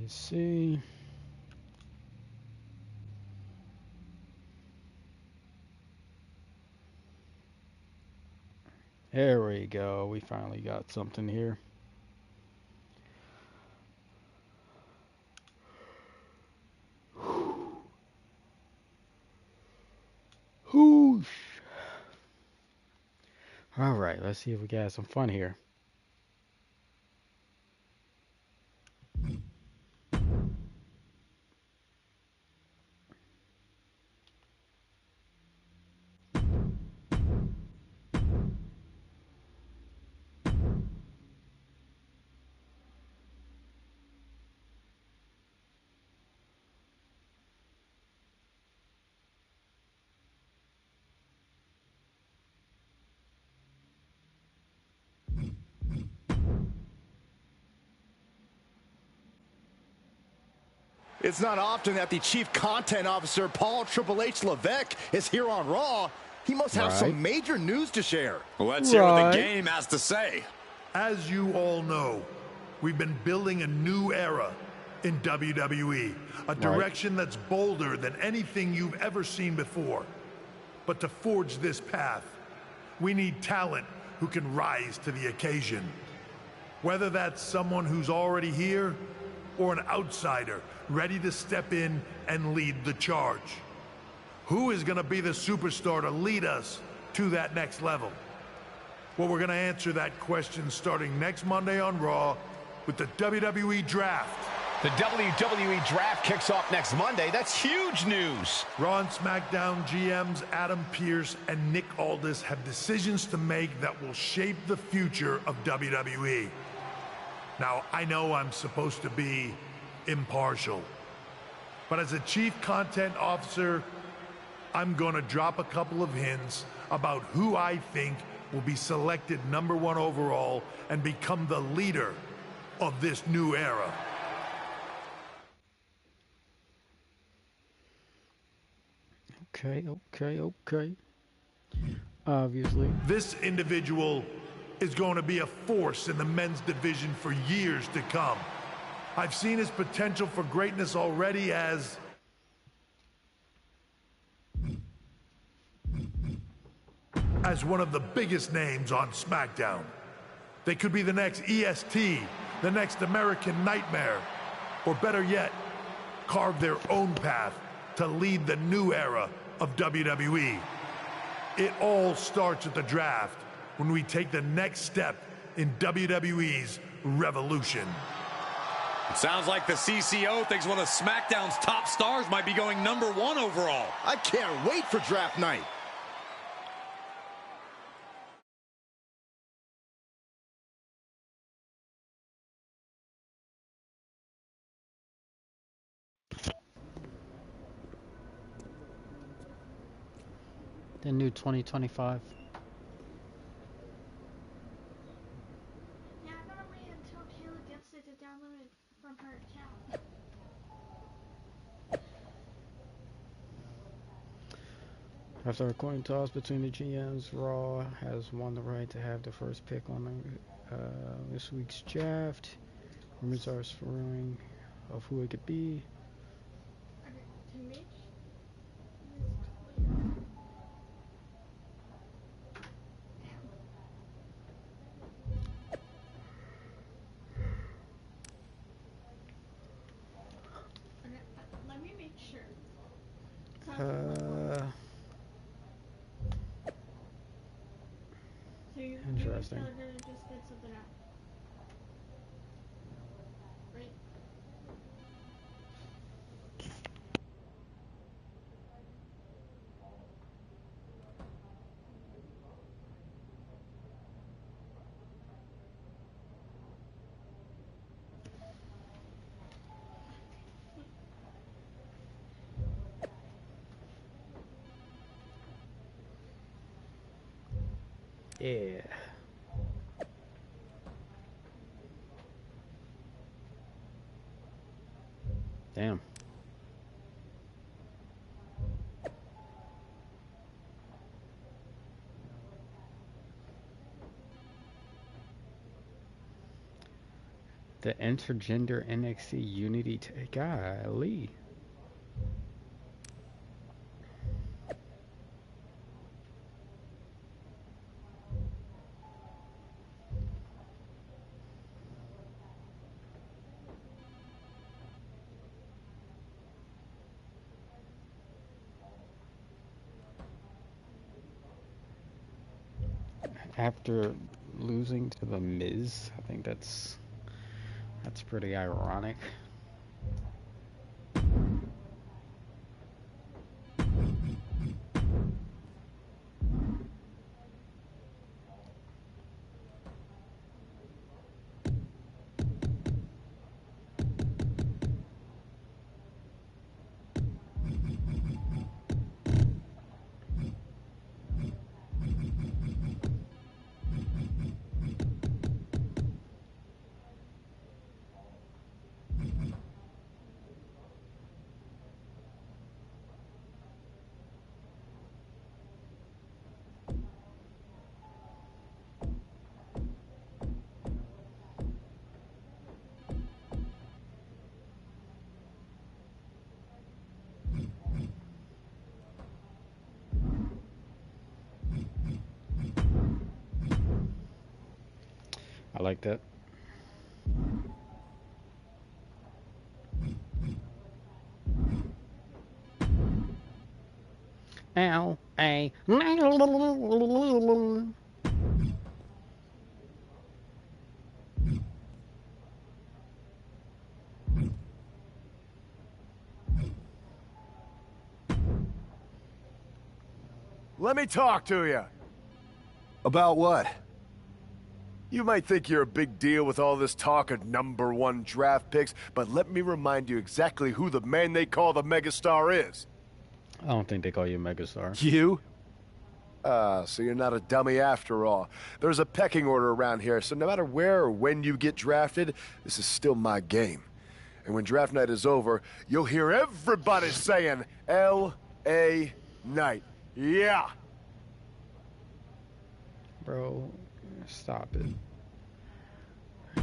Let's see. There we go. We finally got something here. Whoosh. All right, let's see if we got some fun here. It's not often that the Chief Content Officer, Paul Triple H Levesque, is here on Raw. He must have some major news to share. Well, let's hear what the game has to say. As you all know, we've been building a new era in WWE. A direction that's bolder than anything you've ever seen before. But to forge this path, we need talent who can rise to the occasion. Whether that's someone who's already here or an outsider ready to step in and lead the charge. Who is going to be the superstar to lead us to that next level? Well, we're going to answer that question starting next Monday on Raw with the WWE Draft. The WWE Draft kicks off next Monday. That's huge news. Raw and SmackDown GMs Adam Pearce and Nick Aldis have decisions to make that will shape the future of WWE. Now, I know I'm supposed to be impartial, but as a Chief Content Officer, I'm going to drop a couple of hints about who I think will be selected #1 overall and become the leader of this new era. Okay. Obviously. This individual is going to be a force in the men's division for years to come. I've seen his potential for greatness already as one of the biggest names on SmackDown. They could be the next EST, the next American Nightmare, or better yet, carve their own path to lead the new era of WWE. It all starts at the draft when we take the next step in WWE's revolution. It sounds like the CCO thinks one of SmackDown's top stars might be going #1 overall. I can't wait for draft night. The new 2025. Yeah, I'm gonna wait until Kayla gets it to download it from her account. After a coin toss between the GMs, Raw has won the right to have the first pick on this week's draft. Rumors are swirling of who it could be. Okay, to Mitch. Let me make sure. So you interesting. Are gonna just get something out, right? Yeah. Damn. The intergender NXT Unity. Golly. After losing to The Miz, I think that's pretty ironic. I like that. L.A. Let me talk to you. About what? You might think you're a big deal with all this talk of #1 draft picks, but let me remind you exactly who the man they call the megastar is. I don't think they call you megastar. You? So you're not a dummy after all. There's a pecking order around here, so no matter where or when you get drafted, this is still my game. And when draft night is over, you'll hear everybody saying L.A. Knight. Yeah! Bro, stop it.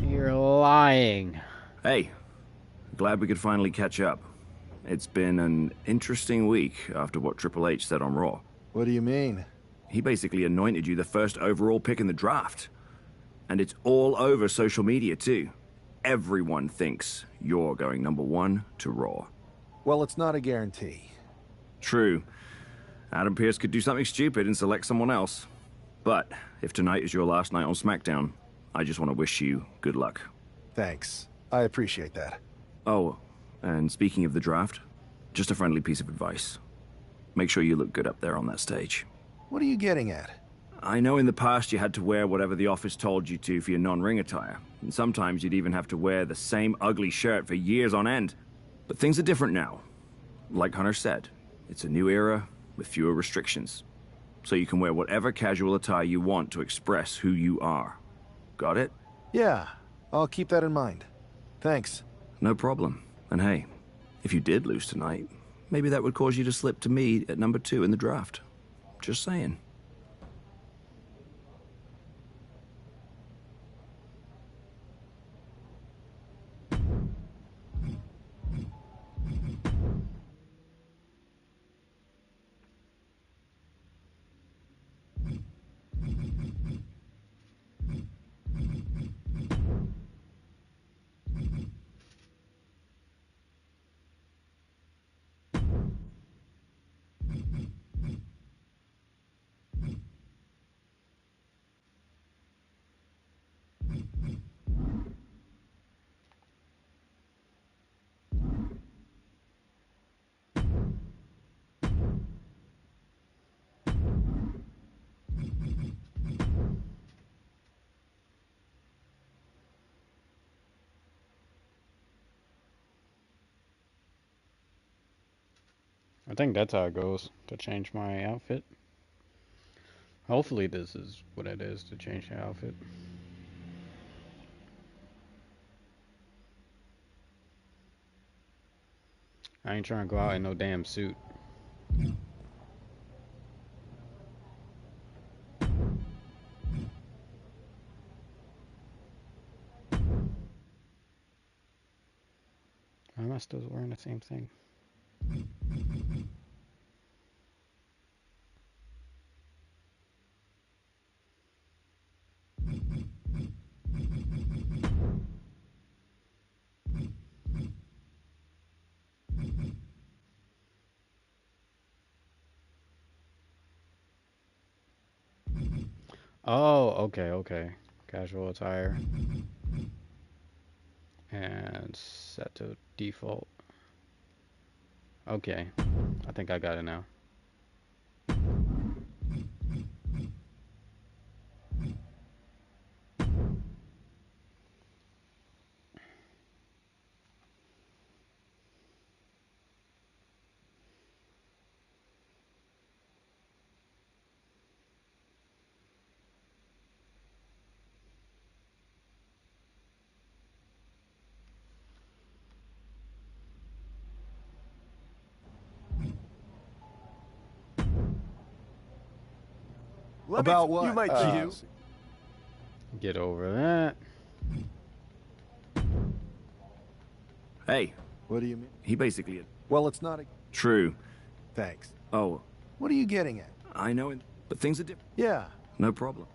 You're lying. Hey, glad we could finally catch up. It's been an interesting week after what Triple H said on Raw. What do you mean? He basically anointed you the first overall pick in the draft. And it's all over social media, too. Everyone thinks you're going #1 to Raw. Well, it's not a guarantee. True. Adam Pearce could do something stupid and select someone else. But if tonight is your last night on SmackDown, I just want to wish you good luck. Thanks. I appreciate that. Oh, and speaking of the draft, just a friendly piece of advice. Make sure you look good up there on that stage. What are you getting at? I know in the past you had to wear whatever the office told you to for your non-ring attire. And sometimes you'd even have to wear the same ugly shirt for years on end. But things are different now. Like Hunter said, it's a new era with fewer restrictions. So you can wear whatever casual attire you want to express who you are. Got it? Yeah, I'll keep that in mind. Thanks. No problem. And hey, if you did lose tonight, maybe that would cause you to slip to me at #2 in the draft. Just saying. I think that's how it goes to change my outfit. Hopefully this is what it is to change the outfit. I ain't trying to go out in no damn suit. am I still wearing the same thing? Oh, okay. Casual attire. And set to default. Okay, I think I got it now. About what? You might Get over that. Hey, What do you mean? he basically... Well, it's not a... True. Thanks. Oh, What are you getting at? I know it, but things are different. Yeah. No problem.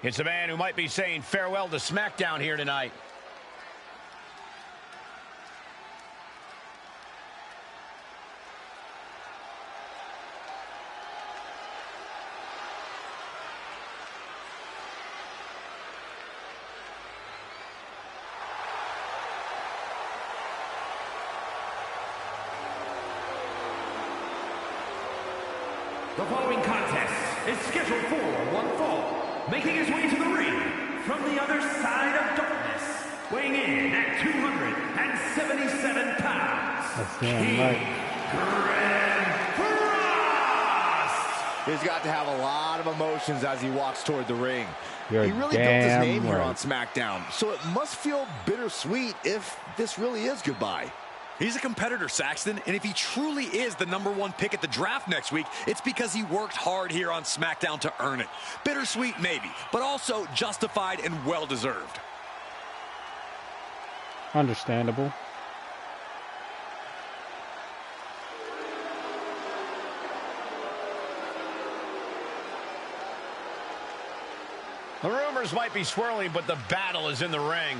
It's a man who might be saying farewell to SmackDown here tonight. The following contest is scheduled for one fall. Making his way to the ring from the other side of darkness, weighing in at 277 pounds. That's damn right. He's got to have a lot of emotions as he walks toward the ring. You're he really built his damn name here right. on SmackDown, so it must feel bittersweet if this really is goodbye. He's a competitor, Saxton, and if he truly is the #1 pick at the draft next week, it's because he worked hard here on SmackDown to earn it. Bittersweet, maybe, but also justified and well-deserved. Understandable. The rumors might be swirling, but the battle is in the ring.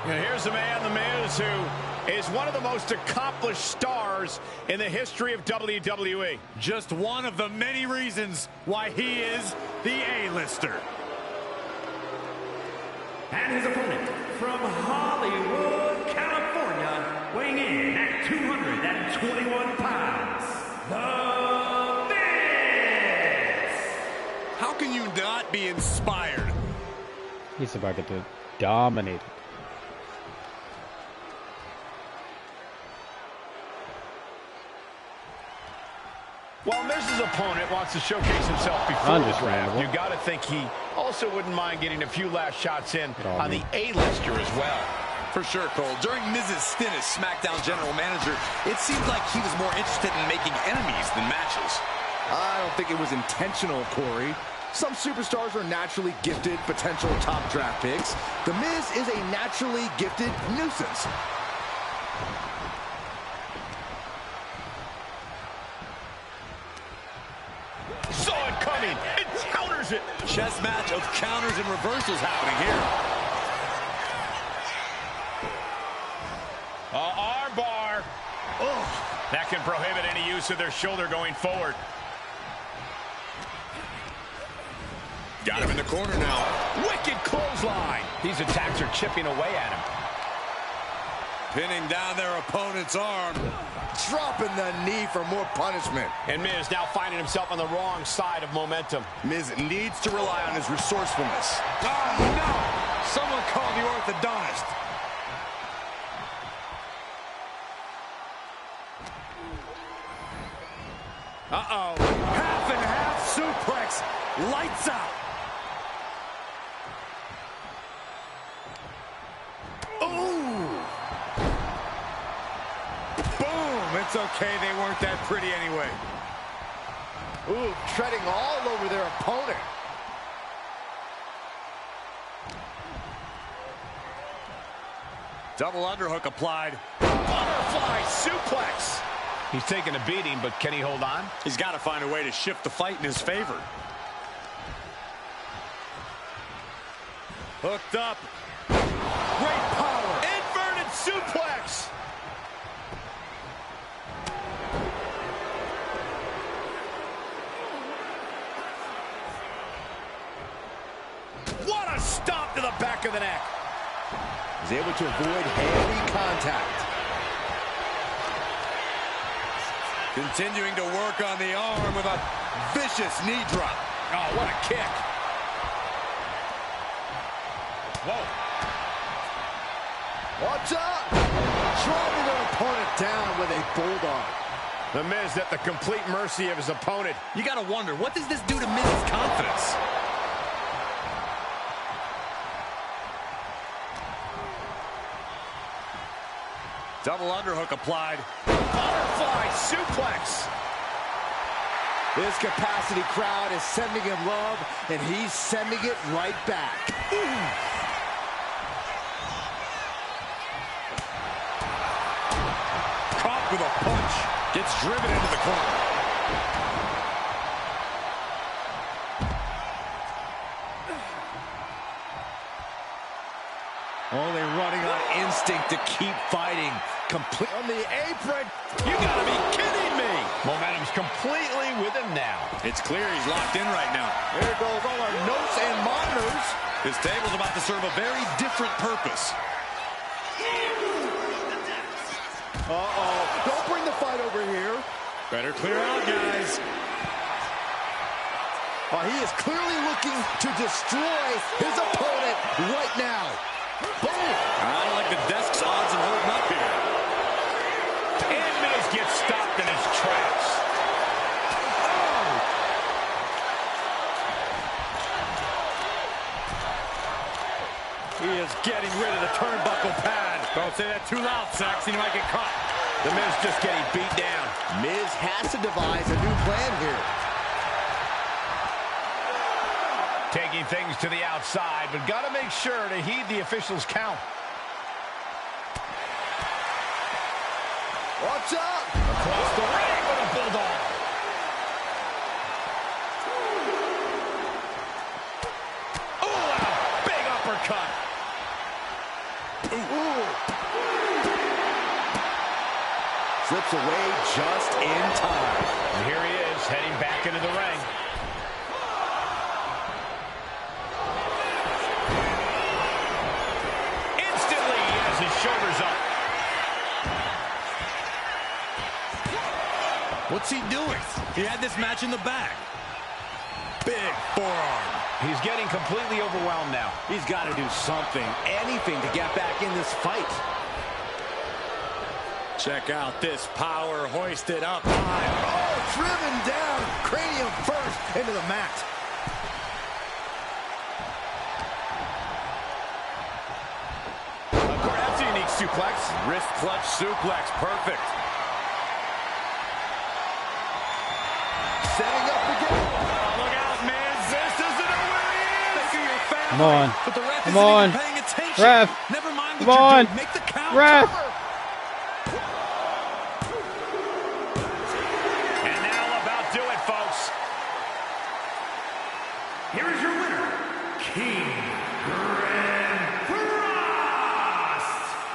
And here's a man, The Miz, who is one of the most accomplished stars in the history of WWE. Just one of the many reasons why he is the A-lister. And his opponent from Hollywood, California, weighing in at 221 pounds, The Miz! How can you not be inspired? He's about to get dominated. While Miz's opponent wants to showcase himself before the draft, Understandable. you got to think he also wouldn't mind getting a few last shots in on the A-lister as well. For sure, Cole. During Miz's stint as SmackDown general manager, it seemed like he was more interested in making enemies than matches. I don't think it was intentional, Corey. Some superstars are naturally gifted potential top draft picks. The Miz is a naturally gifted nuisance. Saw it coming and counters it. Chess match of counters and reversals happening here. Arm bar. Oh, that can prohibit any use of their shoulder going forward. Got him in the corner now. Wicked clothesline. These attacks are chipping away at him. Pinning down their opponent's arm. Dropping the knee for more punishment. And Miz now finding himself on the wrong side of momentum. Miz needs to rely on his resourcefulness. Oh, no! Someone call the orthodontist. Uh-oh. Half and half suplex. Lights out. Ooh. Boom. It's okay. They weren't that pretty anyway. Ooh, treading all over their opponent. Double underhook applied. Butterfly suplex. He's taking a beating, but can he hold on? He's got to find a way to shift the fight in his favor. Hooked up. Great power. Inverted suplex. What a stomp to the back of the neck. He's able to avoid heavy contact. Continuing to work on the arm with a vicious knee drop. Oh, what a kick. Whoa. Watch out! Dropping their opponent down with a bulldog. The Miz at the complete mercy of his opponent. You gotta wonder, what does this do to Miz's confidence? Double underhook applied. Butterfly suplex. This capacity crowd is sending him love, and he's sending it right back. Caught with a punch. Gets driven into the corner. Only running on instinct to keep fighting. Complete on the apron. You gotta be kidding me. Momentum's completely with him now. It's clear he's locked in right now. There goes all our notes and monitors. His table's about to serve a very different purpose. Uh-oh. Don't bring the fight over here. Better clear out, guys. He is clearly looking to destroy his opponent right now. Boom! I don't like the desk's odds of holding up here. And Miz gets stopped in his tracks. Oh! He is getting rid of the turnbuckle pad. Don't say that too loud, Saxon. You might get caught. The Miz just getting beat down. Miz has to devise a new plan here. Taking things to the outside, but got to make sure to heed the officials' count. Watch out! Across the ring with a bulldog. Oh, and a big uppercut. Ooh. Slips away just in time. And here he is, heading back into the ring. Instantly, he has his shoulders up. What's he doing? He had this match in the bag. Big forearm. He's getting completely overwhelmed now. He's got to do something, anything to get back in this fight. Check out this power hoisted up high. Oh, driven down, cranium first into the mat. Of course, that's a unique suplex. Wrist clutch suplex, perfect. Setting up again. Oh, look out, Miz. This doesn't know where he is. Think of your family. Come on. But the ref Come isn't on. even paying attention. Ref. Never mind Come what you're on. doing. Make the count. Ref. Cover. And that'll about do it, folks. Here is your winner, King Frost.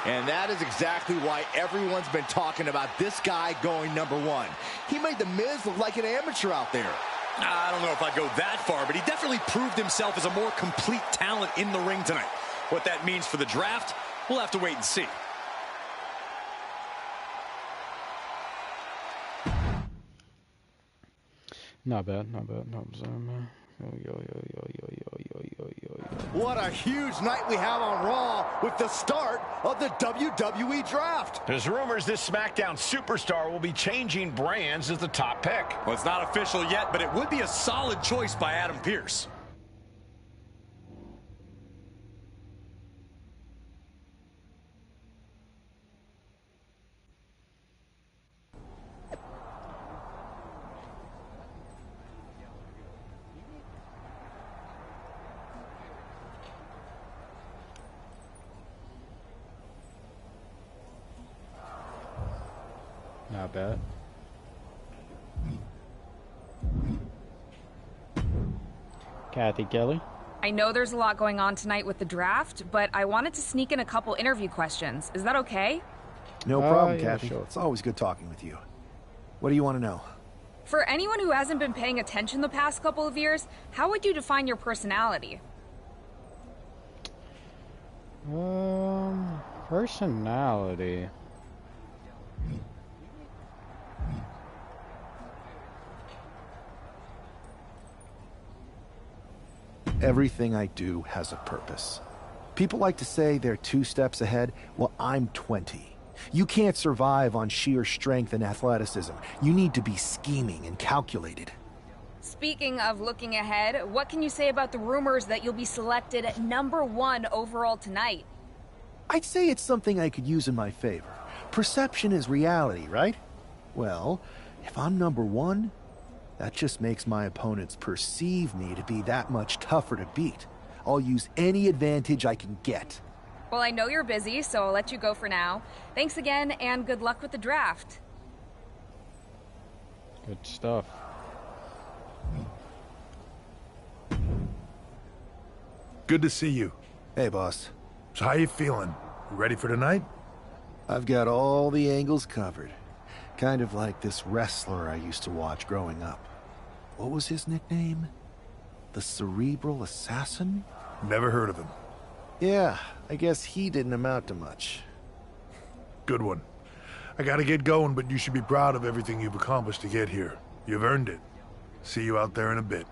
And that is exactly why everyone's been talking about this guy going #1. He made The Miz look like an amateur out there. I don't know if I'd go that far, but he definitely proved himself as a more complete talent in the ring tonight. What that means for the draft, we'll have to wait and see. Not bad, not bad. No, I'm sorry, man. Yo. What a huge night we have on Raw with the start of the WWE Draft. There's rumors this SmackDown superstar will be changing brands as the top pick. Well, it's not official yet, but it would be a solid choice by Adam Pearce. Not bad. Kathy Kelly. I know there's a lot going on tonight with the draft, but I wanted to sneak in a couple interview questions. Is that okay? No problem, yeah, Kathy. sure. It's always good talking with you. What do you want to know? For anyone who hasn't been paying attention the past couple of years, how would you define your personality? Personality. Everything I do has a purpose. People like to say they're 2 steps ahead. Well, I'm 20. You can't survive on sheer strength and athleticism. You need to be scheming and calculated. Speaking of looking ahead, what can you say about the rumors that you'll be selected at #1 overall tonight? I'd say it's something I could use in my favor. Perception is reality, right? Well, if I'm #1, that just makes my opponents perceive me to be that much tougher to beat. I'll use any advantage I can get. Well, I know you're busy, so I'll let you go for now. Thanks again, and good luck with the draft. Good stuff. Good to see you. Hey, boss. So how you feeling? You ready for tonight? I've got all the angles covered. Kind of like this wrestler I used to watch growing up. What was his nickname? The Cerebral Assassin? Never heard of him. Yeah, I guess he didn't amount to much. Good one. I gotta get going, but you should be proud of everything you've accomplished to get here. You've earned it. See you out there in a bit.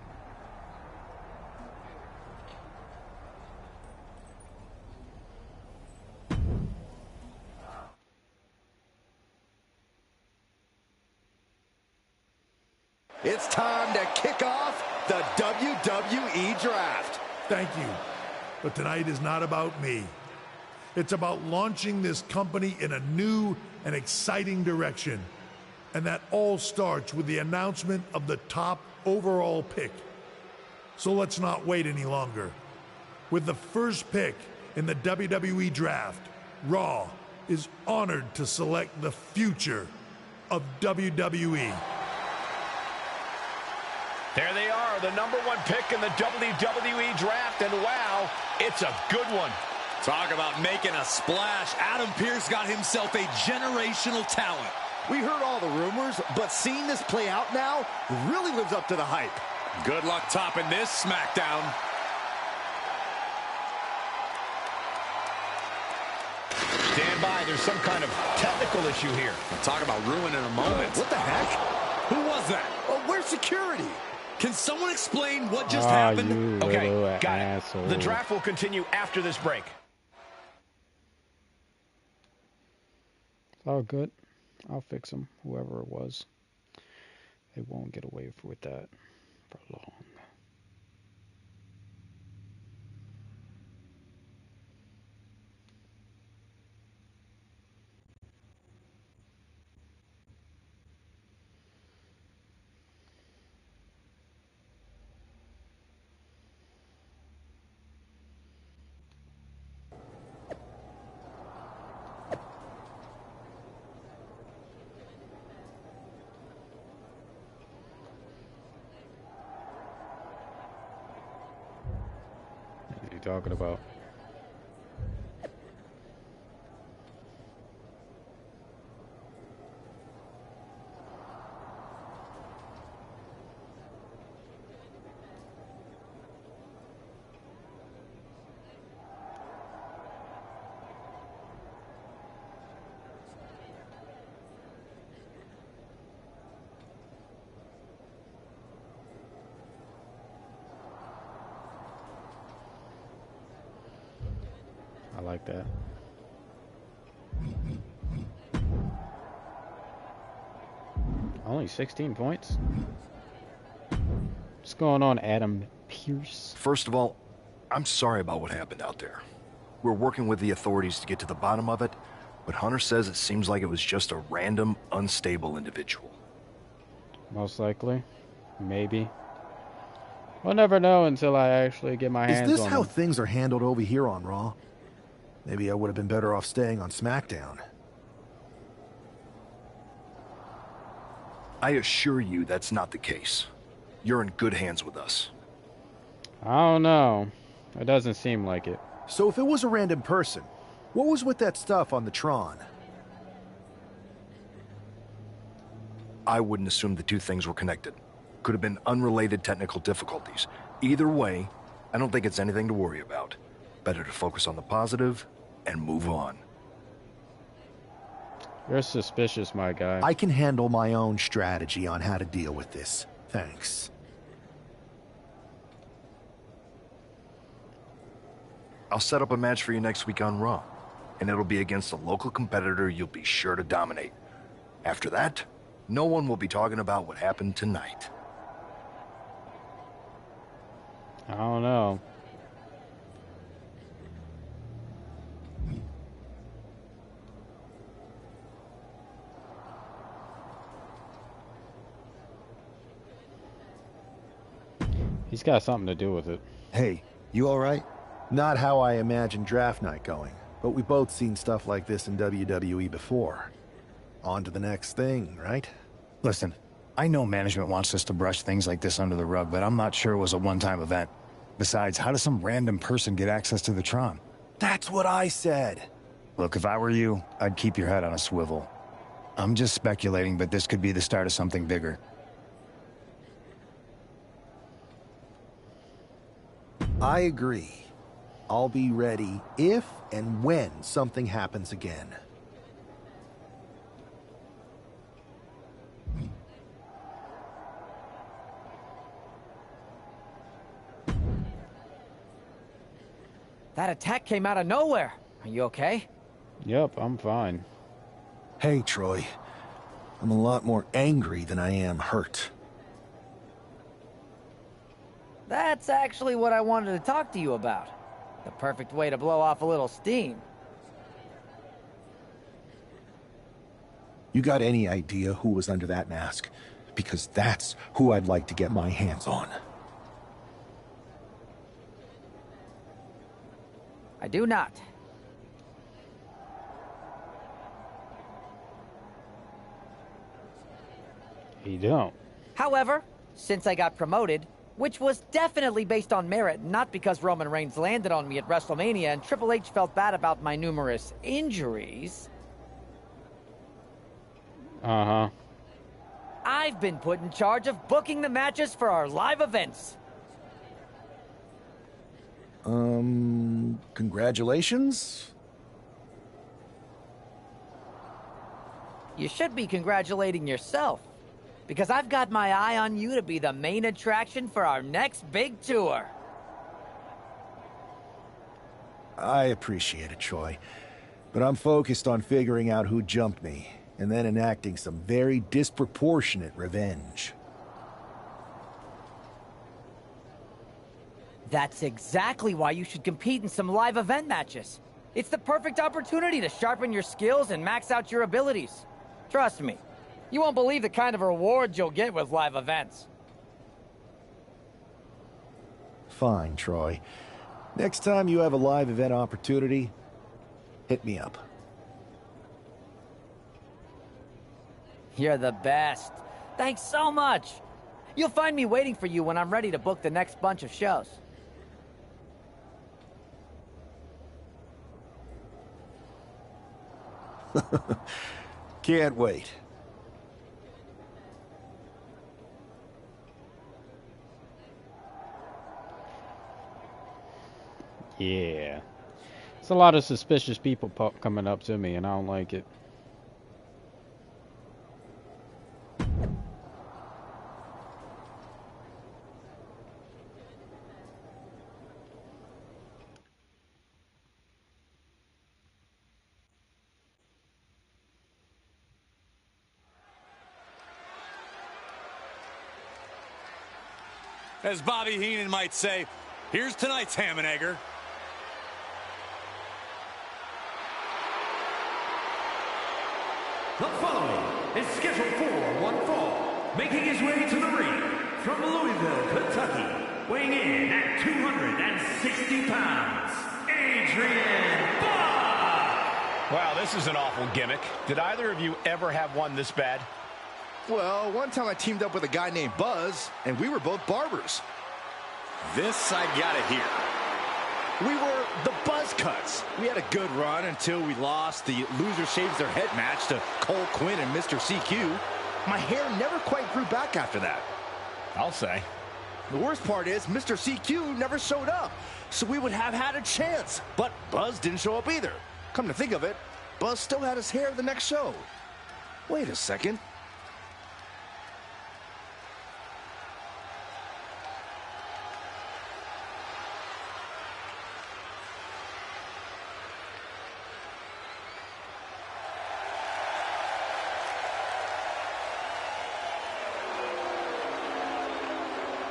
It's time to kick off the WWE Draft. Thank you. But tonight is not about me. It's about launching this company in a new and exciting direction. And that all starts with the announcement of the top overall pick. So let's not wait any longer. With the first pick in the WWE Draft, Raw is honored to select the future of WWE. There they are, the #1 pick in the WWE Draft, and wow, it's a good one. Talk about making a splash. Adam Pearce got himself a generational talent. We heard all the rumors, but seeing this play out now really lives up to the hype. Good luck topping this SmackDown. Stand by, there's some kind of technical issue here. Talk about ruining a moment. What the heck? Who was that? Oh, where's security? Can someone explain what just You happened? Okay, little got asshole. it. The draft will continue after this break. It's all good. I'll fix them, whoever it was. They won't get away with that for long. What are you talking about? like that. Only 16 points? What's going on, Adam Pearce? First of all, I'm sorry about what happened out there. We're working with the authorities to get to the bottom of it, but Hunter says it seems like it was just a random, unstable individual. Most likely. Maybe. We'll never know until I actually get my hands on Is this how them. things are handled over here on Raw? Maybe I would have been better off staying on SmackDown. I assure you that's not the case. You're in good hands with us. I don't know. It doesn't seem like it. So if it was a random person, what was with that stuff on the Tron? I wouldn't assume the two things were connected. Could have been unrelated technical difficulties. Either way, I don't think it's anything to worry about. Better to focus on the positive and move on. You're suspicious, my guy. I can handle my own strategy on how to deal with this. Thanks. I'll set up a match for you next week on Raw, and it'll be against a local competitor you'll be sure to dominate. After that, no one will be talking about what happened tonight. I don't know. He's got something to do with it. Hey, you alright? Not how I imagined draft night going, but we both seen stuff like this in WWE before. On to the next thing, right? Listen, I know management wants us to brush things like this under the rug, but I'm not sure it was a one-time event. Besides, how does some random person get access to the Tron? That's what I said. Look, if I were you, I'd keep your head on a swivel. I'm just speculating, but this could be the start of something bigger. I agree. I'll be ready if and when something happens again. That attack came out of nowhere. Are you okay? Yep, I'm fine. Hey, Troy. I'm a lot more angry than I am hurt. That's actually what I wanted to talk to you about. The perfect way to blow off a little steam. You got any idea who was under that mask? Because that's who I'd like to get my hands on. I do not. You don't. However, since I got promoted, which was definitely based on merit, not because Roman Reigns landed on me at WrestleMania and Triple H felt bad about my numerous injuries. Uh-huh. I've been put in charge of booking the matches for our live events. Congratulations? You should be congratulating yourself, because I've got my eye on you to be the main attraction for our next big tour. I appreciate it, Troy. But I'm focused on figuring out who jumped me, and then enacting some very disproportionate revenge. That's exactly why you should compete in some live event matches. It's the perfect opportunity to sharpen your skills and max out your abilities. Trust me, you won't believe the kind of rewards you'll get with live events. Fine, Troy. Next time you have a live event opportunity, hit me up. You're the best. Thanks so much. You'll find me waiting for you when I'm ready to book the next bunch of shows. Can't wait. Yeah. It's a lot of suspicious people coming up to me, and I don't like it. As Bobby Heenan might say, here's tonight's ham and egger. The following is scheduled for one fall, making his way to the ring from Louisville, Kentucky, weighing in at 260 pounds, Adrian Buck! Wow, this is an awful gimmick. Did either of you ever have one this bad? Well, one time I teamed up with a guy named Buzz, and we were both barbers. This I gotta hear. We were the Buzz Cuts. We had a good run until we lost the Loser Shaves Their Head match to Cole Quinn and Mr. CQ. My hair never quite grew back after that. I'll say. The worst part is Mr. CQ never showed up, so we would have had a chance. But Buzz didn't show up either. Come to think of it, Buzz still had his hair the next show. Wait a second.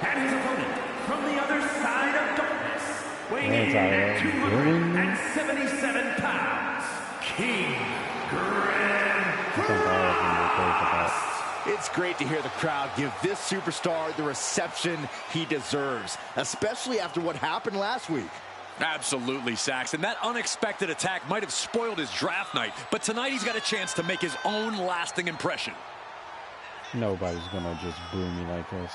And his opponent from the other side of darkness, weighing in at 277 pounds, King Grant. It's great to hear the crowd give this superstar the reception he deserves, especially after what happened last week. Absolutely, Saxon. That unexpected attack might have spoiled his draft night, but tonight he's got a chance to make his own lasting impression. Nobody's gonna just boo me like this.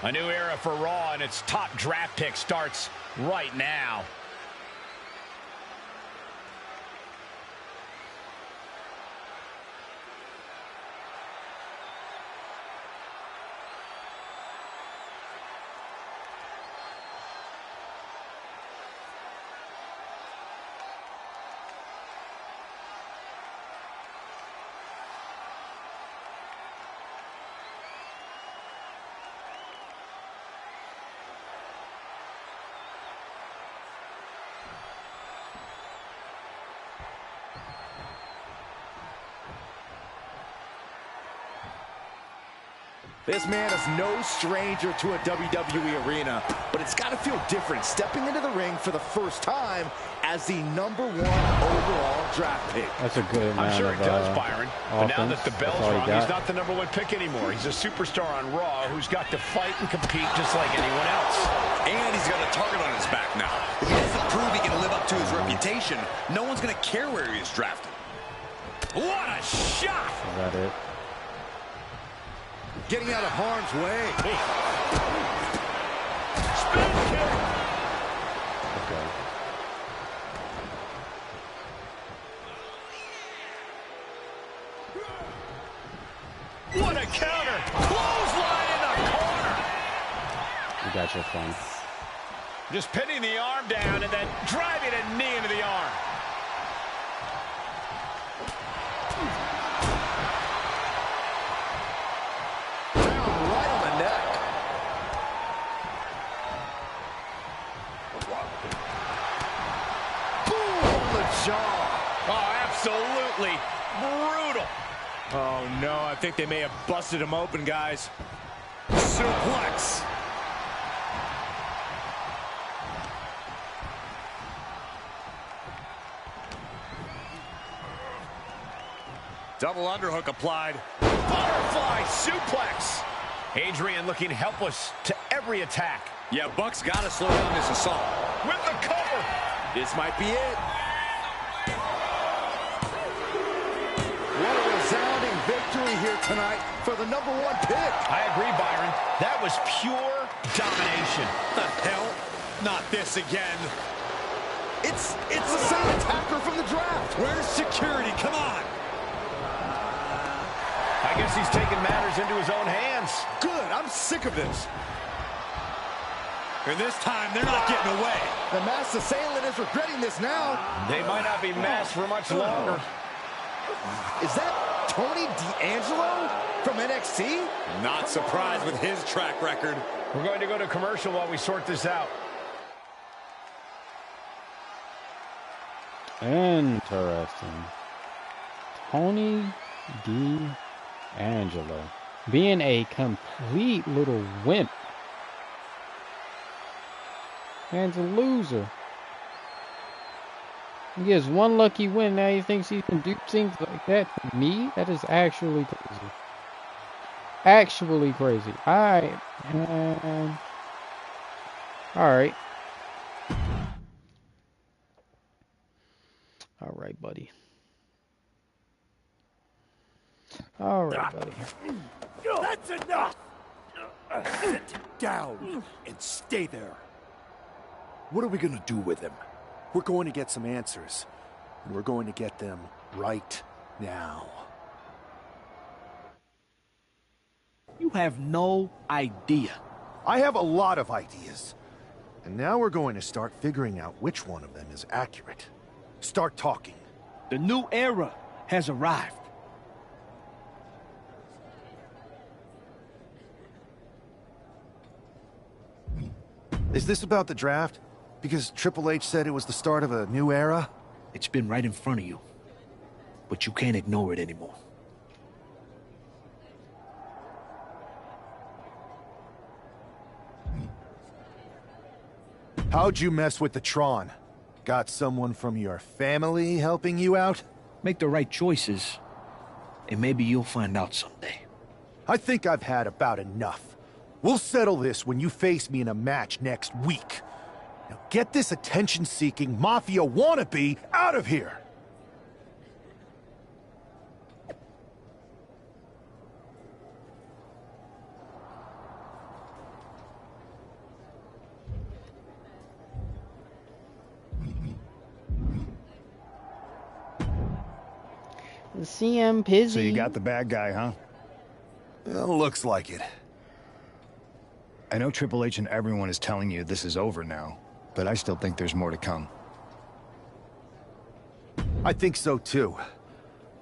A new era for Raw, and its top draft pick starts right now. This man is no stranger to a WWE arena, but it's got to feel different stepping into the ring for the first time as the #1 overall draft pick. That's a good amount. I'm sure it does, Byron. But now that the bell's rung, he's not the #1 pick anymore. He's a superstar on Raw who's got to fight and compete just like anyone else. And he's got a target on his back now. If he doesn't prove he can live up to his reputation, no one's going to care where he is drafted. What a shot! Is that it? Getting out of harm's way. Spin kick. Okay. What a counter! Clothesline in the corner. You got your fun. Just pinning the arm down and then driving a knee into the arm. Oh, absolutely brutal. Oh, no, I think they may have busted him open, guys. Suplex. Double underhook applied. Butterfly suplex. Adrian looking helpless to every attack. Yeah, Buck's got to slow down this assault. With the cover. This might be it. What a resounding victory here tonight for the #1 pick. I agree, Byron. That was pure domination. The hell? Not this again. It's the same attacker from the draft. Where's security? Come on. I guess he's taking matters into his own hands. Good. I'm sick of this. And this time, they're not getting away. The masked assailant is regretting this now. They might not be masked for much longer. Is that Tony D'Angelo from NXT? Not surprised with his track record. We're going to go to commercial while we sort this out. Interesting. Tony D'Angelo being a complete little wimp and a loser. He gets one lucky win. Now he thinks he can do things like that to me? That is actually crazy. Actually crazy. Alright. Alright. Alright, buddy. Alright, buddy. That's enough! Sit down and stay there. What are we gonna do with him? We're going to get some answers, and we're going to get them right now. You have no idea. I have a lot of ideas. And now we're going to start figuring out which one of them is accurate. Start talking. The new era has arrived. Is this about the draft? Because Triple H said it was the start of a new era? It's been right in front of you. But you can't ignore it anymore. How'd you mess with the Tron? Got someone from your family helping you out? Make the right choices, and maybe you'll find out someday. I think I've had about enough. We'll settle this when you face me in a match next week. Now get this attention-seeking mafia wannabe out of here! CM Pizzy. So you got the bad guy, huh? Well, looks like it. I know Triple H and everyone is telling you this is over now, but I still think there's more to come. I think so too.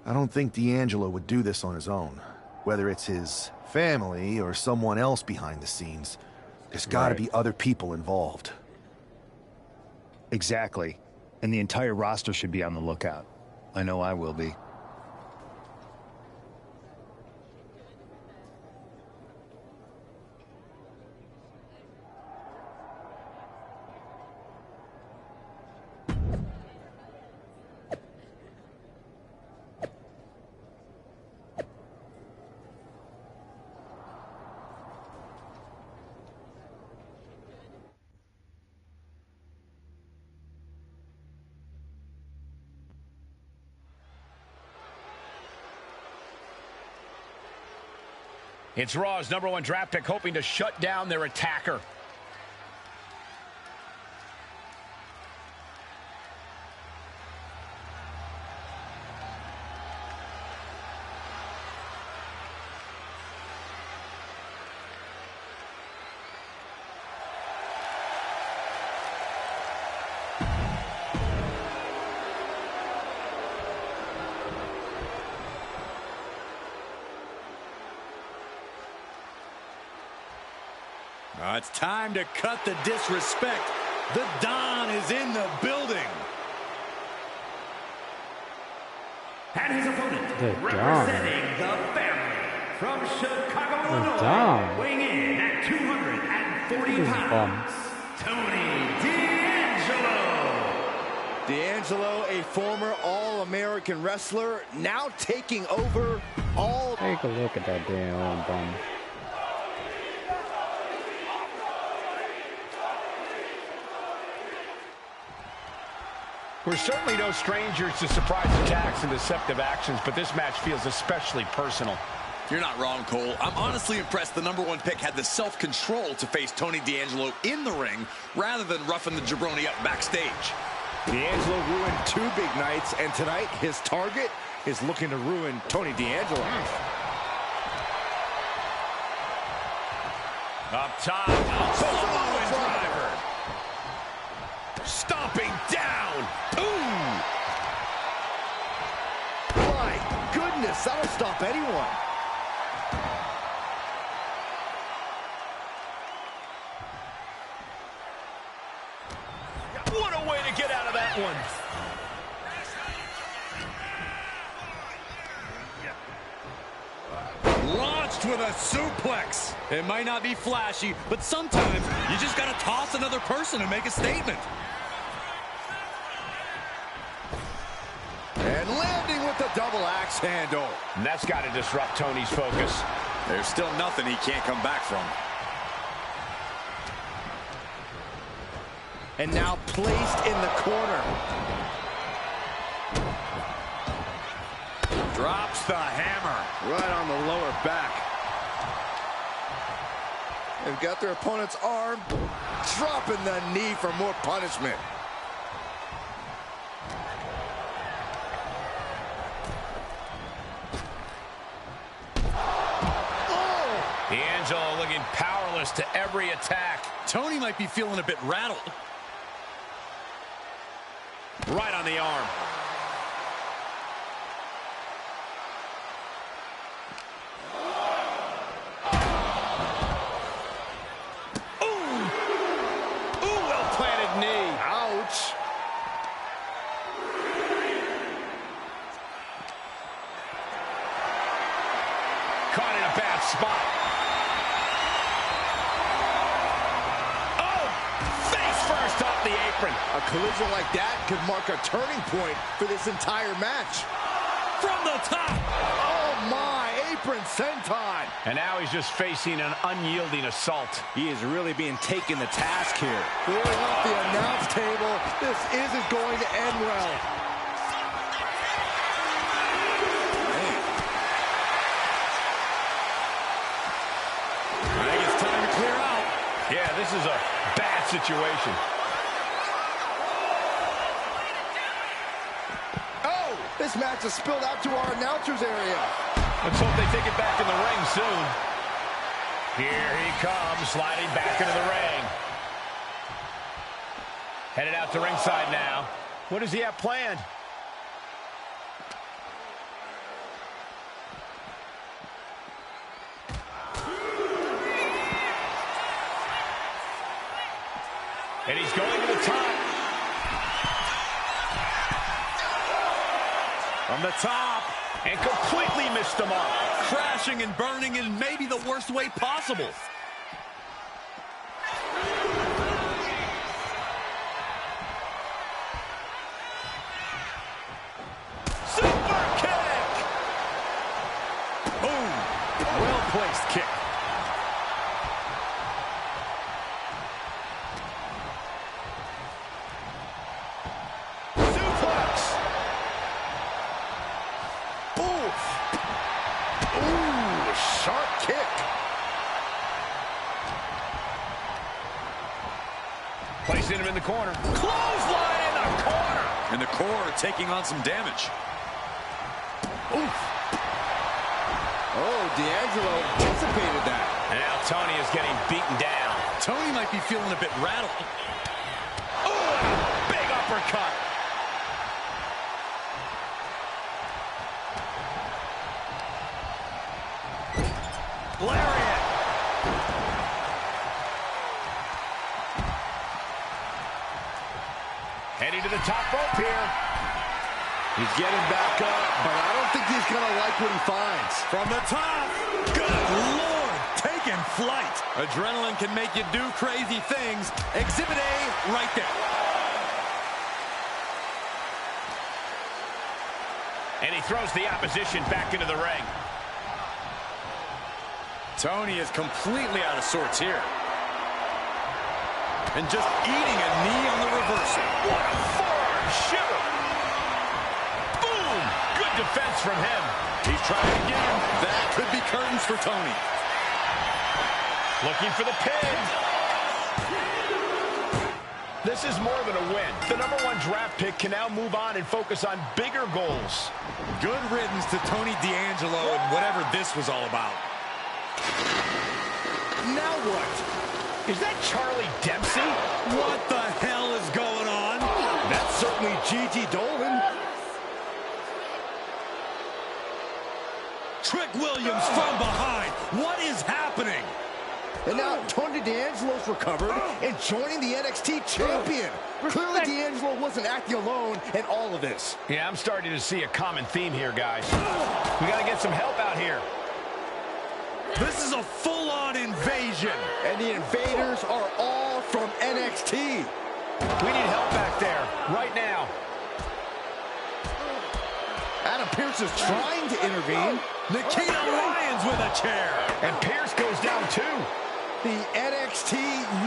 I don't think D'Angelo would do this on his own. Whether it's his family or someone else behind the scenes, there's gotta be other people involved. Exactly. And the entire roster should be on the lookout. I know I will be. It's Raw's #1 draft pick hoping to shut down their attacker. It's time to cut the disrespect. The Don is in the building. And his opponent, The representing the family from Chicago, Illinois, weighing in at 240 pounds, Tony D'Angelo. D'Angelo, a former All-American wrestler, now taking over all... Take a look at that damn bum. We're certainly no strangers to surprise attacks and deceptive actions, but this match feels especially personal. You're not wrong, Cole. I'm honestly impressed the #1 pick had the self-control to face Tony D'Angelo in the ring rather than roughing the jabroni up backstage. D'Angelo ruined 2 big nights, and tonight his target is looking to ruin Tony D'Angelo. Up top, Samoan driver. Stomping down. Boom. My goodness this. That'll stop anyone. What a way to get out of that one. Launched with a suplex. It might not be flashy, but sometimes you just got to toss another person and make a statement. And landing with the double axe handle. And that's got to disrupt Tony's focus. There's still nothing he can't come back from. And now placed in the corner. Drops the hammer. Right on the lower back. They've got their opponent's arm. Dropping the knee for more punishment. D'Angelo looking powerless to every attack. Tony might be feeling a bit rattled. Right on the arm. Well-planted knee. Ouch. Caught in a bad spot. Oh! Face first off the apron. A collision like that could mark a turning point for this entire match. From the top. Oh my, apron senton. And now he's just facing an unyielding assault. He is really being taken to task here. Clearing off the announce table. This isn't going to end well. I think it's time to clear out. Yeah, this is a bad situation. Oh, this match has spilled out to our announcers area. Let's hope they take it back in the ring soon. Here he comes, sliding back into the ring. Headed out to ringside now. What does he have planned? And he's going to the top. From the top. And completely missed the mark. Crashing and burning in maybe the worst way possible. Super kick! Boom. Well-placed kick. Placing him in the corner. Clothesline in the corner. And the core taking on some damage. Oof. Oh, D'Angelo anticipated that. And now Tony is getting beaten down. Tony might be feeling a bit rattled. Oh, big uppercut. Lariat. Heading to the top rope here. He's getting back up, but I don't think he's going to like what he finds. From the top. Good Lord. Taking flight. Adrenaline can make you do crazy things. Exhibit A right there. And he throws the opposition back into the ring. Tony is completely out of sorts here. And just eating a knee on the reversal. What a forearm shiver. Boom! Good defense from him. He's trying again. That could be curtains for Tony. Looking for the pin. This is more than a win. The #1 draft pick can now move on and focus on bigger goals. Good riddance to Tony D'Angelo and whatever this was all about. Now what? Is that Charlie Dempsey? What the hell is going on? That's certainly Gigi Dolan. Trick Williams from behind. What is happening? And now Tony D'Angelo's recovered and joining the NXT champion. Clearly D'Angelo wasn't acting alone in all of this. Yeah, I'm starting to see a common theme here, guys. We got to get some help out here. This is a full-on invasion. And the invaders are all from NXT. We need help back there, right now. Adam Pearce is trying to intervene. Nikita Lyons with a chair. And Pearce goes down too. The NXT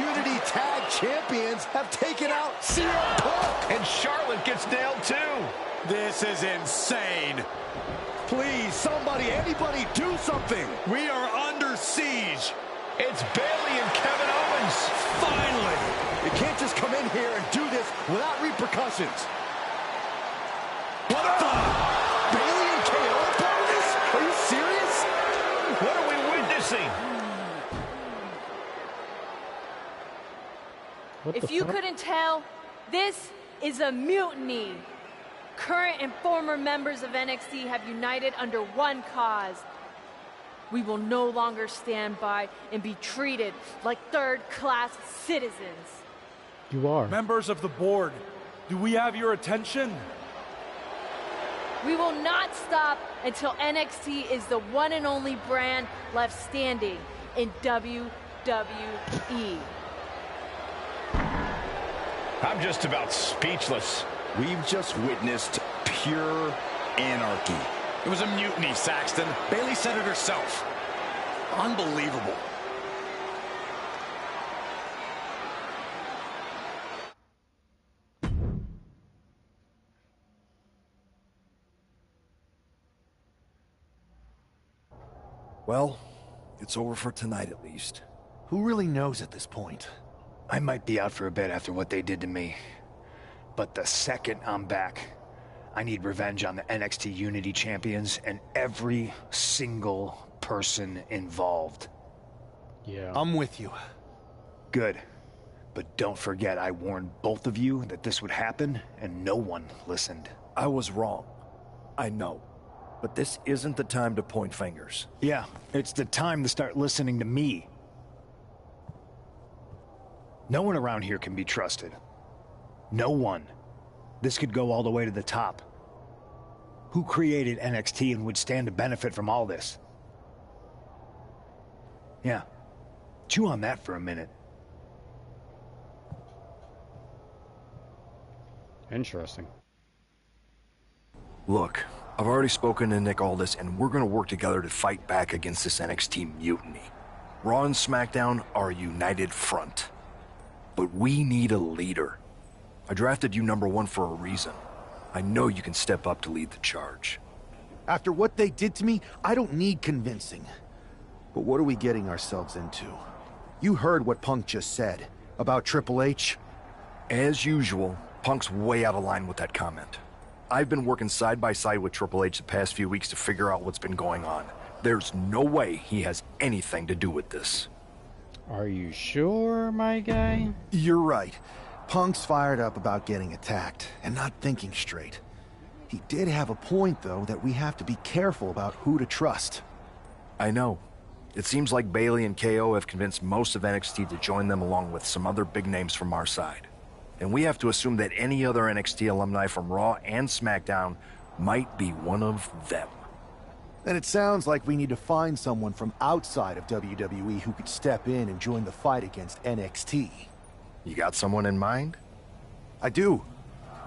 Unity Tag Champions have taken out CM Punk. And Charlotte gets nailed too. This is insane. Please, somebody, anybody, do something. We are under siege. It's Bayley and Kevin Owens. Finally. You can't just come in here and do this without repercussions. What the? Bayley and KO are part of this? Are you serious? What are we witnessing? If you couldn't tell, this is a mutiny. Current and former members of NXT have united under one cause. We will no longer stand by and be treated like third-class citizens. You are. Members of the board, do we have your attention? We will not stop until NXT is the one and only brand left standing in WWE. I'm just about speechless. We've just witnessed pure anarchy. It was a mutiny, Saxton. Bayley said it herself. Unbelievable. Well, it's over for tonight at least. Who really knows at this point? I might be out for a bit after what they did to me. But the second I'm back, I need revenge on the NXT Unity Champions and every single person involved. Yeah. I'm with you. Good. But don't forget I warned both of you that this would happen, and no one listened. I was wrong. I know. But this isn't the time to point fingers. Yeah, it's the time to start listening to me. No one around here can be trusted. No one. This could go all the way to the top. Who created NXT and would stand to benefit from all this? Yeah. Chew on that for a minute. Interesting. Look, I've already spoken to Nick Aldis, and we're gonna work together to fight back against this NXT mutiny. Raw and SmackDown are a united front. But we need a leader. I drafted you #1 for a reason. I know you can step up to lead the charge. After what they did to me, I don't need convincing. But what are we getting ourselves into? You heard what Punk just said about Triple H. As usual, Punk's way out of line with that comment. I've been working side by side with Triple H the past few weeks to figure out what's been going on. There's no way he has anything to do with this. Are you sure, my guy? You're right. Punk's fired up about getting attacked and not thinking straight. He did have a point, though, that we have to be careful about who to trust. I know. It seems like Bayley and KO have convinced most of NXT to join them along with some other big names from our side. And we have to assume that any other NXT alumni from Raw and SmackDown might be one of them. And it sounds like we need to find someone from outside of WWE who could step in and join the fight against NXT. You got someone in mind? I do.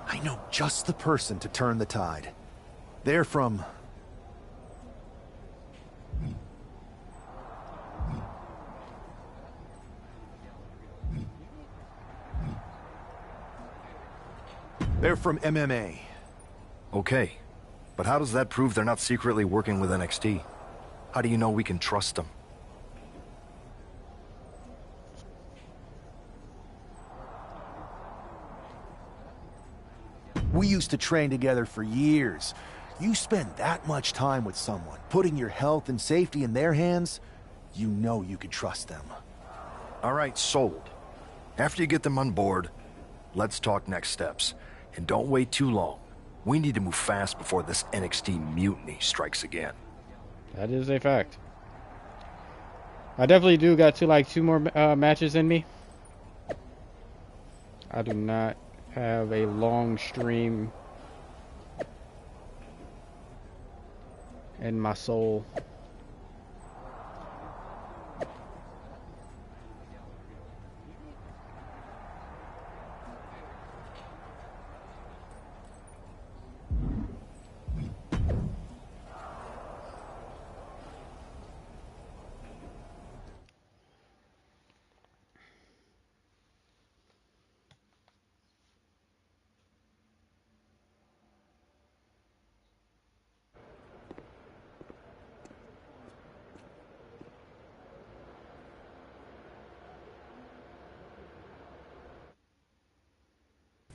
I know just the person to turn the tide. They're from... They're from MMA. Okay. But how does that prove they're not secretly working with NXT? How do you know we can trust them? We used to train together for years. You spend that much time with someone, putting your health and safety in their hands, you know you can trust them. All right, sold. After you get them on board, let's talk next steps. And don't wait too long. We need to move fast before this NXT mutiny strikes again. That is a fact. I definitely do got two more matches in me. I do not have a long stream in my soul.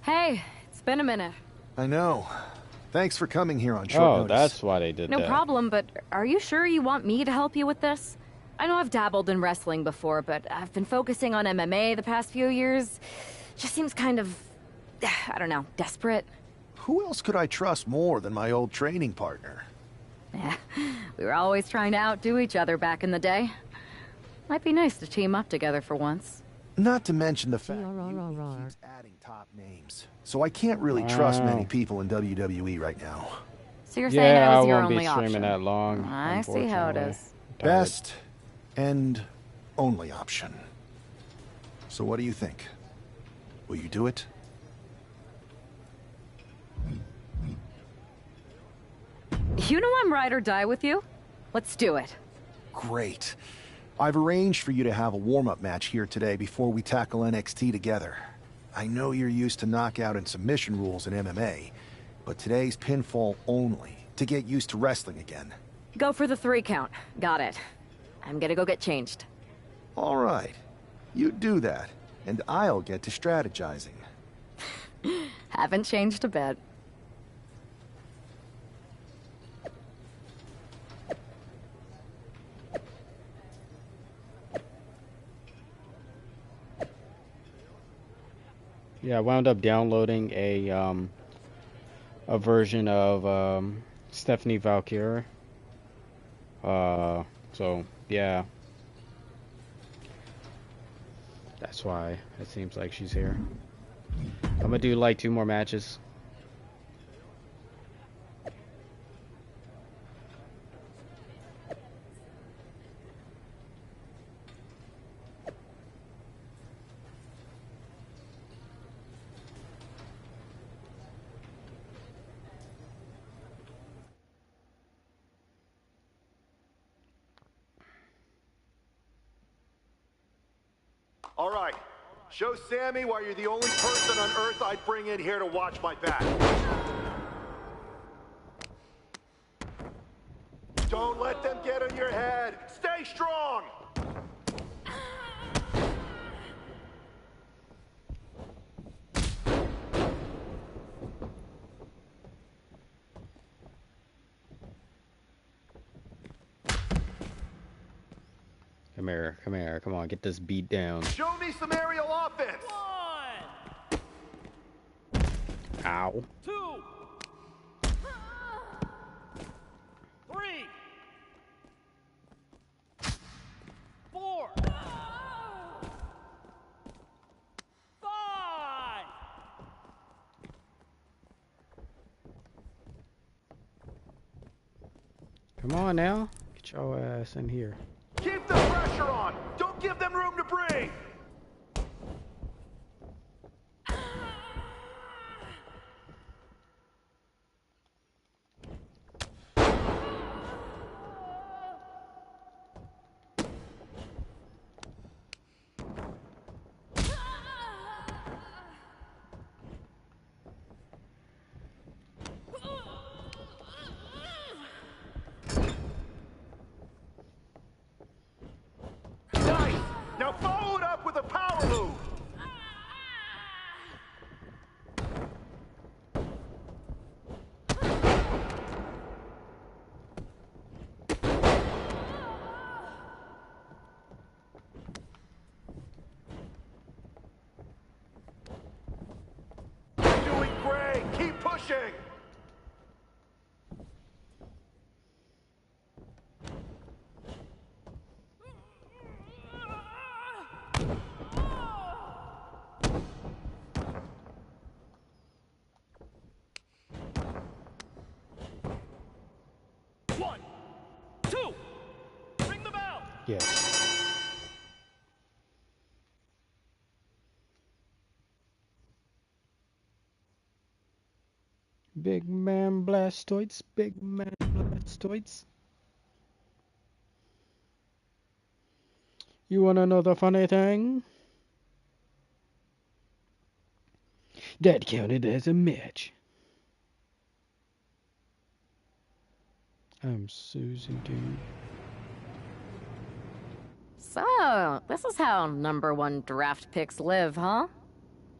Hey, it's been a minute. I know. Thanks for coming here on short notice. That's why they did No that. problem, but are you sure you want me to help you with this? I know I've dabbled in wrestling before, but I've been focusing on MMA the past few years. Just seems kind of, I don't know, desperate. Who else could I trust more than my old training partner? We were always trying to outdo each other back in the day. Might be nice to team up together for once. Not to mention the fact you keeps adding top names, so I can't really trust many people in WWE right now. So you're saying I was your only won't be option? streaming that long. I see how it is. Best and only option. So what do you think? Will you do it? You know I'm ride or die with you. Let's do it. Great. I've arranged for you to have a warm-up match here today before we tackle NXT together. I know you're used to knockout and submission rules in MMA, but today's pinfall only, to get used to wrestling again. Go for the 3 count. Got it. I'm gonna go get changed. All right. You do that, and I'll get to strategizing. Haven't changed a bit. Yeah, I wound up downloading a version of Stephanie Valkyrie. So yeah, that's why it seems like she's here. I'm gonna do like 2 more matches. All right. Show Sammy why you're the only person on Earth I'd bring in here to watch my back. Don't let them get in your head. Stay strong. Come here, come on, get this beat down. Show me some aerial offense. 1, Ow. 2, 3, 4, 5. Come on now, get your ass in here. Keep the pressure on. Don't give them room to breathe. Now follow it up with 1, 2, ring the bell. Yes. Big man Blastoids, big man Blastoids. You wanna know the funny thing? That counted as a match. I'm Susie, dude. So, this is how #1 draft picks live, huh?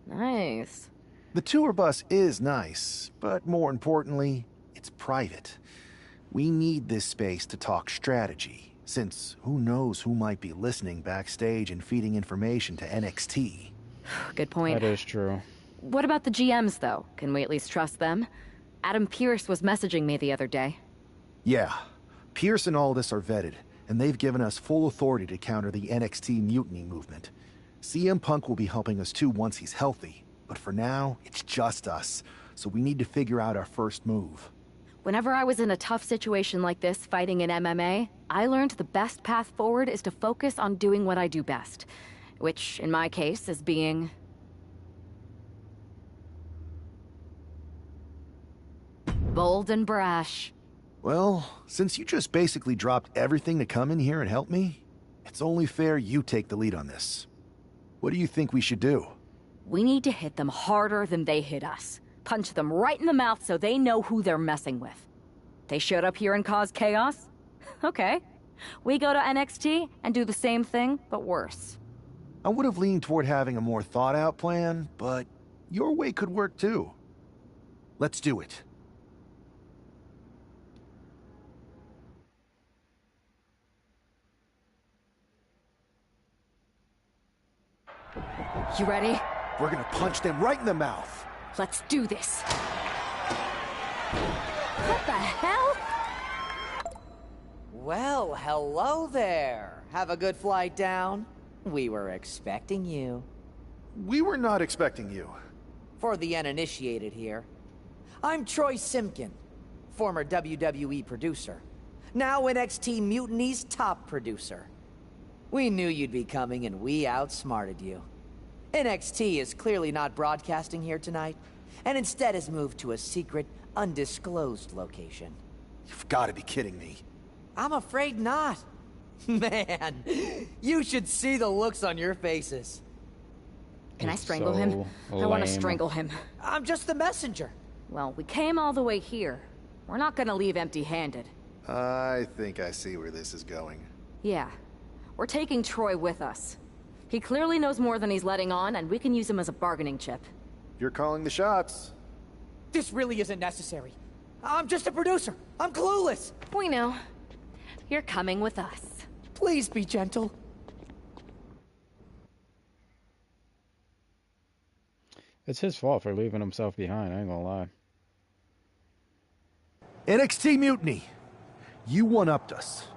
Nice. The tour bus is nice, but more importantly, it's private. We need this space to talk strategy, since who knows who might be listening backstage and feeding information to NXT. Good point. That is true. What about the GMs, though? Can we at least trust them? Adam Pearce was messaging me the other day. Yeah, Pierce and Aldis are vetted, and they've given us full authority to counter the NXT mutiny movement. CM Punk will be helping us too once he's healthy, but for now, it's just us, so we need to figure out our first move. Whenever I was in a tough situation like this fighting in MMA, I learned the best path forward is to focus on doing what I do best, which, in my case, is being... bold and brash. Well, since you just basically dropped everything to come in here and help me, it's only fair you take the lead on this. What do you think we should do? We need to hit them harder than they hit us. Punch them right in the mouth so they know who they're messing with. They showed up here and caused chaos? Okay. We go to NXT and do the same thing, but worse. I would have leaned toward having a more thought-out plan, but your way could work too. Let's do it. You ready? We're gonna punch them right in the mouth. Let's do this. What the hell? Well, hello there. Have a good flight down. We were expecting you. We were not expecting you. For the uninitiated here, I'm Troy Simkin, former WWE producer. Now NXT Mutiny's top producer. We knew you'd be coming and we outsmarted you. NXT is clearly not broadcasting here tonight, and instead has moved to a secret, undisclosed location. You've got to be kidding me. I'm afraid not. Man, you should see the looks on your faces. Can I strangle him? I want to strangle him. I'm just the messenger. Well, we came all the way here. We're not gonna leave empty-handed. I think I see where this is going. Yeah. We're taking Troy with us. He clearly knows more than he's letting on, and we can use him as a bargaining chip. You're calling the shots. This really isn't necessary. I'm just a producer. I'm clueless. We know. You're coming with us. Please be gentle. It's his fault for leaving himself behind, I ain't gonna lie. NXT Mutiny. You one-upped us.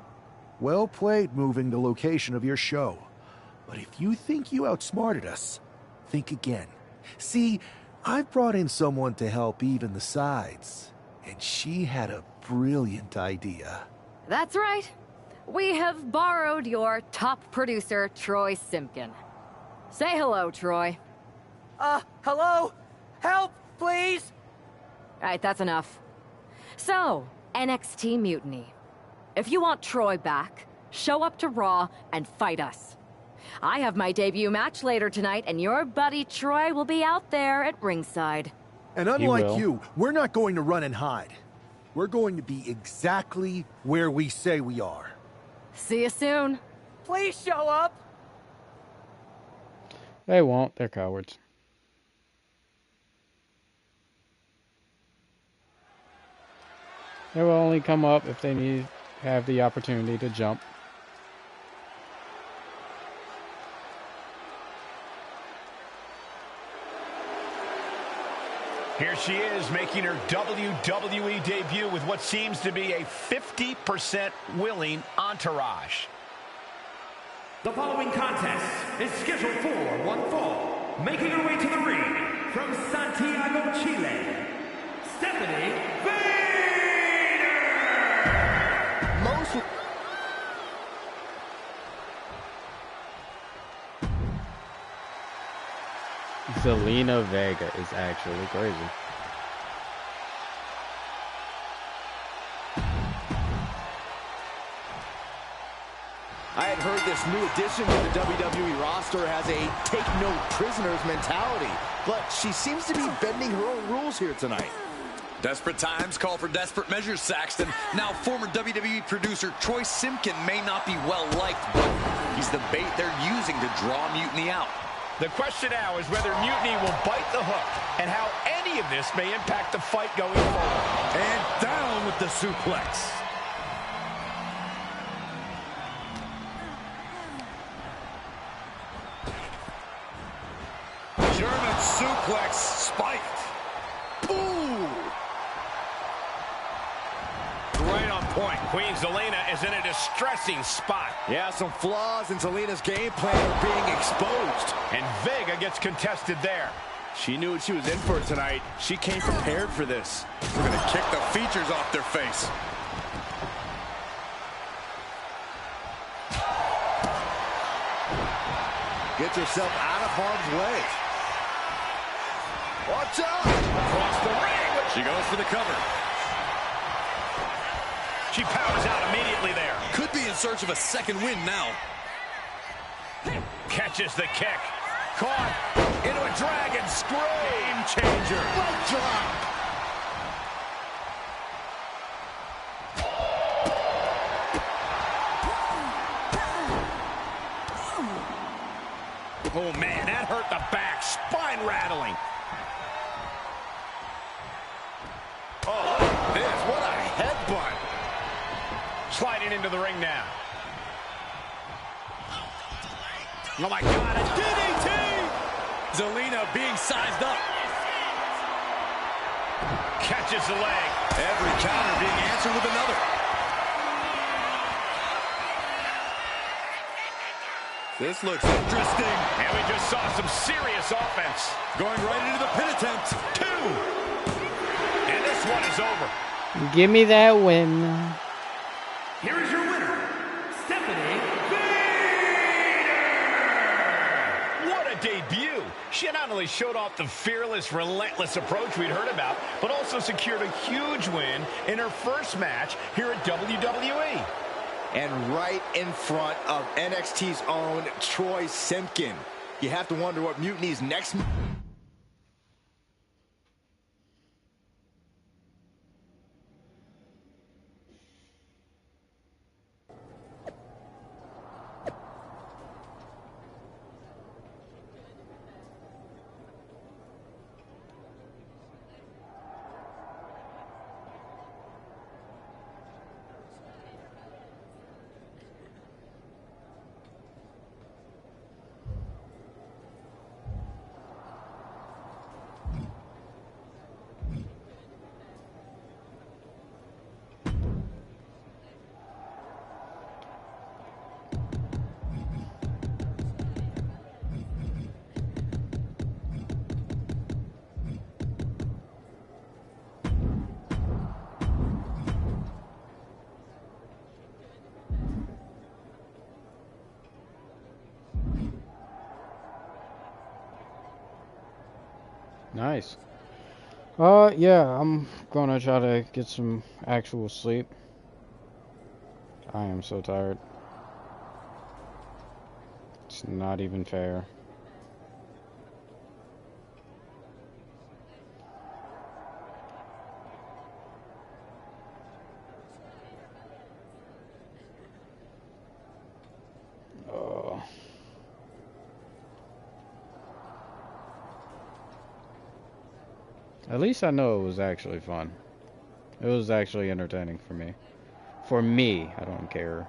Well played moving the location of your show. But if you think you outsmarted us, think again. See, I've brought in someone to help even the sides, and she had a brilliant idea. That's right. We have borrowed your top producer, Troy Simkin. Say hello, Troy. Hello? Help, please? Alright, that's enough. So, NXT Mutiny. If you want Troy back, show up to Raw and fight us. I have my debut match later tonight, and your buddy Troy will be out there at ringside. And unlike you, we're not going to run and hide. We're going to be exactly where we say we are. See you soon. Please show up. They won't. They're cowards. They will only come up if they have the opportunity to jump. Here she is, making her WWE debut with what seems to be a 50% willing entourage. The following contest is scheduled for one fall. Making her way to the ring from Santiago, Chile, Stephanie Vader! Zelina Vega is actually crazy. I had heard this new addition to the WWE roster has a take no prisoners mentality, but she seems to be bending her own rules here tonight. Desperate times call for desperate measures, Saxton. Now, former WWE producer Troy Simpkin may not be well-liked, but he's the bait they're using to draw Mutiny out. The question now is whether Mutiny will bite the hook and how any of this may impact the fight going forward. And down with the suplex. German suplex spiked. Ooh! Right on point. Queen Zelina is in a distressing spot. Yeah, some flaws in Zelina's game plan are being exposed. And Vega gets contested there. She knew what she was in for tonight. She came prepared for this. We're going to kick the features off their face. Gets herself out of harm's way. Watch out! Across the ring. She goes for the cover. She powers out immediately there. Could be in search of a second win now. Catches the kick. Caught into a dragon screw. Game changer. Leg drop. Oh, man, that hurt the back. Spine rattling. Oh, look at this. What a headbutt. Sliding into the ring now. Oh, my God, a DDT! Zelina being sized up. Catches the leg. Every counter being answered with another. This looks interesting. And we just saw some serious offense. Going right into the pin attempt. 2. And this one is over. Give me that win. Here is your winner, Stephanie Vader! What a debut. She not only showed off the fearless, relentless approach we'd heard about, but also secured a huge win in her first match here at WWE. And right in front of NXT's own Troy Simpkin. You have to wonder what Mutiny's next... Nice. Yeah, I'm gonna try to get some actual sleep. I am so tired. It's not even fair. At least I know it was actually fun. It was actually entertaining for me. For me, I don't care.